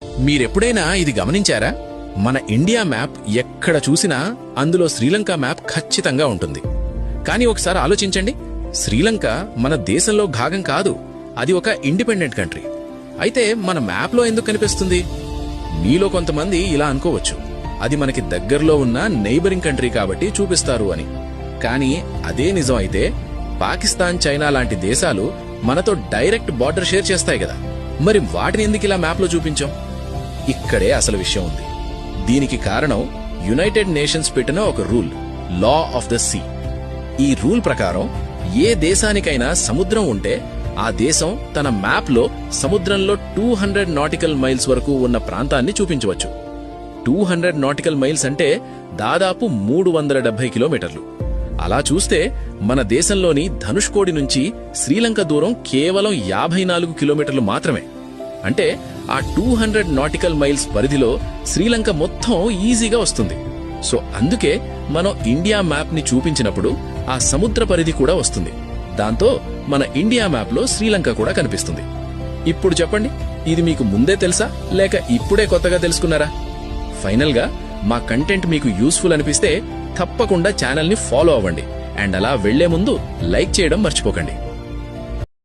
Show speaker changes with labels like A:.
A: మీరెప్పుడైనా ఇది గమనించారా? మన ఇండియా మ్యాప్ ఎక్కడ చూసినా అందులో శ్రీలంక మ్యాప్ ఖచ్చితంగా ఉంటుంది. కానీ ఒకసారి ఆలోచించండి, శ్రీలంక మన దేశంలో భాగం కాదు, అది ఒక ఇండిపెండెంట్ కంట్రీ. అయితే మన మ్యాప్లో ఎందుకు కనిపిస్తుంది? మీలో కొంతమంది ఇలా అనుకోవచ్చు, అది మనకి దగ్గరలో ఉన్న నైబరింగ్ కంట్రీ కాబట్టి చూపిస్తారు అని. కానీ అదే నిజం అయితే పాకిస్తాన్, చైనా లాంటి దేశాలు మనతో డైరెక్ట్ బార్డర్ షేర్ చేస్తాయి కదా, మరి వాటిని ఎందుకు ఇలా మ్యాప్లో చూపించాం? ఇక్కడే అసలు విషయం ఉంది. దీనికి కారణం యునైటెడ్ నేషన్స్ పెట్టిన ఒక rule, law of the sea. ఈ రూల్ ప్రకారం ఏ దేశానికైనా సముద్రం ఉంటే ఆ దేశం తన మ్యాప్లో సముద్రంలో 200 నాటికల్ మైల్స్ వరకు ఉన్న ప్రాంతాన్ని చూపించవచ్చు. 200 నాటికల్ మైల్స్ అంటే దాదాపు 370 కిలోమీటర్లు. అలా చూస్తే మన దేశంలోని ధనుష్కోడి నుంచి శ్రీలంక దూరం కేవలం 54 కిలోమీటర్లు మాత్రమే. అంటే ఆ 200 నాటికల్ మైల్స్ పరిధిలో శ్రీలంక మొత్తం ఈజీగా వస్తుంది. సో అందుకే మనం ఇండియా మ్యాప్ ని చూపించినప్పుడు ఆ సముద్ర పరిధి కూడా వస్తుంది. దాంతో మన ఇండియా మ్యాప్ లో శ్రీలంక కూడా కనిపిస్తుంది. ఇప్పుడు చెప్పండి, ఇది మీకు ముందే తెలుసా లేక ఇప్పుడే కొత్తగా తెలుసుకున్నారా? ఫైనల్ గా మా కంటెంట్ మీకు యూస్ఫుల్ అనిపిస్తే తప్పకుండా ఛానల్ ని ఫాలో అవ్వండి. అండ్ అలా వెళ్లే ముందు లైక్ చేయడం మర్చిపోకండి.